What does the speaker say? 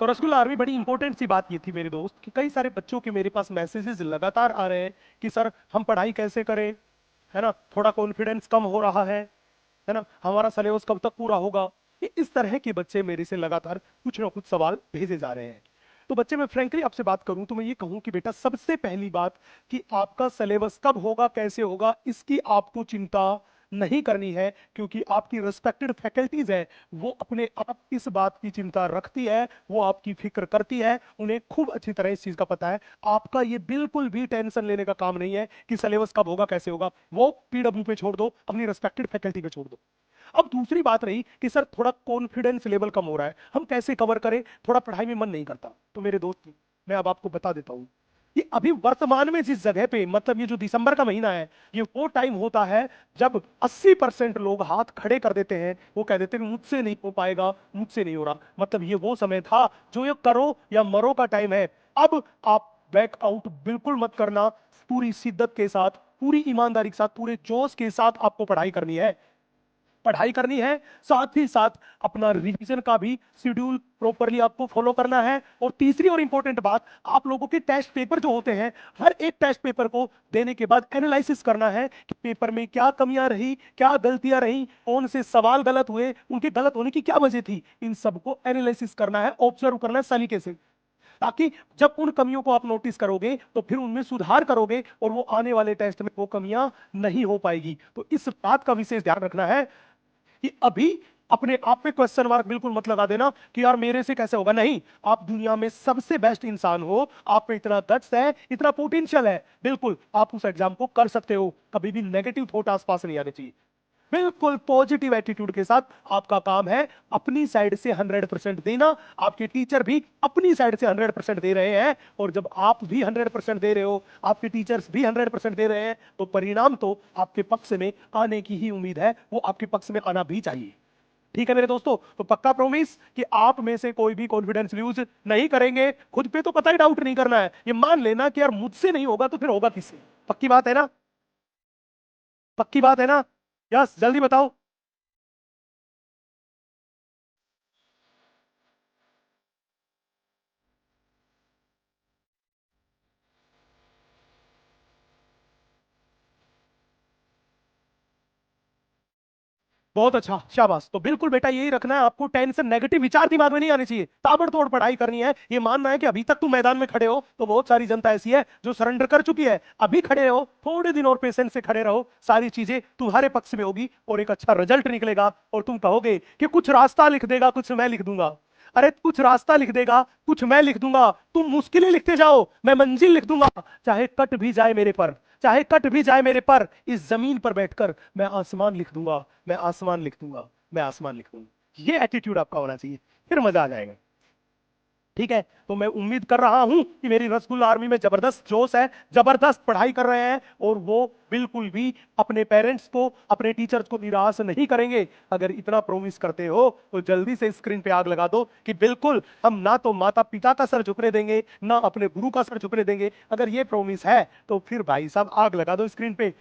तो रसगुल्ला आर्मी बड़ी इंपॉर्टेंट सी बात ये थी मेरे दोस्त कि कई सारे बच्चों के मेरे पास मैसेजेस लगातार आ रहे हैं कि सर हम पढ़ाई कैसे करें, है ना, थोड़ा कॉन्फिडेंस कम हो रहा है ना, हमारा सिलेबस कब तक पूरा होगा। ये इस तरह के बच्चे मेरे से लगातार कुछ ना कुछ सवाल भेजे जा रहे हैं। तो बच्चे, मैं फ्रेंकली आपसे बात करूं तो मैं ये कहूं कि बेटा, सबसे पहली बात कि आपका सिलेबस कब होगा, कैसे होगा, इसकी आपको चिंता नहीं करनी है, क्योंकि आपकी रिस्पेक्टेड फैकल्टीज है, वो अपने आप इस बात की चिंता रखती है, वो आपकी फिक्र करती है, उन्हें खूब अच्छी तरह इस चीज का पता है। आपका ये बिल्कुल भी टेंशन लेने का काम नहीं है कि सिलेबस कब होगा, कैसे होगा, वो पीडब्ल्यू पे छोड़ दो, अपनी रिस्पेक्टेड फैकल्टी पे छोड़ दो। अब दूसरी बात रही कि सर थोड़ा कॉन्फिडेंस लेवल कम हो रहा है, हम कैसे कवर करें, थोड़ा पढ़ाई में मन नहीं करता। तो मेरे दोस्त, मैं अब आपको बता देता हूं, ये अभी वर्तमान में जिस जगह पे, मतलब ये जो दिसंबर का महीना है, ये वो टाइम होता है जब 80% लोग हाथ खड़े कर देते हैं, वो कह देते हैं मुझसे नहीं हो पाएगा, मुझसे नहीं हो रहा। मतलब ये वो समय था जो ये करो या मरो का टाइम है। अब आप बैकआउट बिल्कुल मत करना, पूरी शिद्दत के साथ, पूरी ईमानदारी के साथ, पूरे जोश के साथ आपको पढ़ाई करनी है, पढ़ाई करनी है। साथ ही साथ अपना रिवीजन का भी शेड्यूल प्रॉपरली आपको फॉलो करना है। और तीसरी और इंपॉर्टेंट बात, आप लोगों के टेस्ट पेपर जो होते हैं, हर एक टेस्ट पेपर को देने के बाद एनालिसिस करना है कि पेपर में क्या कमियां रही, क्या गलतियां रही, कौन से सवाल गलत हुए, उनके गलत होने की क्या वजह थी, इन सबको एनालिसिस करना है, ऑब्जर्व करना है सलीके से, ताकि जब उन कमियों को आप नोटिस करोगे तो फिर उनमें सुधार करोगे और वो आने वाले टेस्ट में वो कमियां नहीं हो पाएगी। तो इस बात का विशेष ध्यान रखना है कि अभी अपने आप पे क्वेश्चन मार्क बिल्कुल मत लगा देना कि यार मेरे से कैसे होगा। नहीं, आप दुनिया में सबसे बेस्ट इंसान हो, आप में इतना गट्स है, इतना पोटेंशियल है, बिल्कुल आप उस एग्जाम को कर सकते हो। कभी भी नेगेटिव थॉट आसपास नहीं आने चाहिए, बिल्कुल पॉजिटिव एटीट्यूड के साथ आपका काम है अपनी साइड से 100% देना। आपके टीचर भी अपनी साइड से 100% दे रहे हैं, और जब आप भी 100% दे रहे हो, आपके टीचर्स भी 100% दे रहे हैं, तो परिणाम तो आपके पक्ष में आने की ही उम्मीद है, वो आपके पक्ष में आना भी चाहिए। ठीक है मेरे दोस्तों, तो पक्का प्रॉमिस कि आप में से कोई भी कॉन्फिडेंस लूज नहीं करेंगे। खुद पे तो पता ही डाउट नहीं करना है, ये मान लेना कि यार मुझसे नहीं होगा तो फिर होगा किससे। पक्की बात है ना? पक्की बात है ना? यस, जल्दी बताओ। बहुत अच्छा, शाबाश। तो बिल्कुल बेटा यही रखना है आपको, टेंशन, नेगेटिव विचार दिमाग में नहीं आने चाहिए, ताबड़तोड़ पढ़ाई करनी है। ये मानना है कि अभी तक तुम मैदान में खड़े हो तो बहुत सारी जनता ऐसी है जो सरेंडर कर चुकी है, अभी खड़े हो, थोड़े दिन और पेशेंस से खड़े रहो, सारी चीजें तुम्हारे पक्ष में होगी और एक अच्छा रिजल्ट निकलेगा। और तुम कहोगे कि कुछ रास्ता लिख देगा, कुछ मैं लिख दूंगा। अरे कुछ रास्ता लिख देगा, कुछ मैं लिख दूंगा, तुम मुश्किलें लिखते जाओ, मैं मंजिल लिख दूंगा। चाहे कट भी जाए मेरे पर, चाहे कट भी जाए मेरे पर, इस जमीन पर बैठकर मैं आसमान लिख दूंगा, मैं आसमान लिख दूंगा, मैं आसमान लिख दूंगा। ये एटीट्यूड आपका होना चाहिए, फिर मजा आ जाएगा। ठीक है, तो मैं उम्मीद कर रहा हूं कि मेरी रसगुल्ला आर्मी में जबरदस्त जोश है, जबरदस्त पढ़ाई कर रहे हैं, और वो बिल्कुल भी अपने पेरेंट्स को, अपने टीचर्स को निराश नहीं करेंगे। अगर इतना प्रॉमिस करते हो तो जल्दी से स्क्रीन पे आग लगा दो कि बिल्कुल हम ना तो माता पिता का सर झुकने देंगे, ना अपने गुरु का सर झुकने देंगे। अगर ये प्रॉमिस है तो फिर भाई साहब आग लगा दो स्क्रीन पे।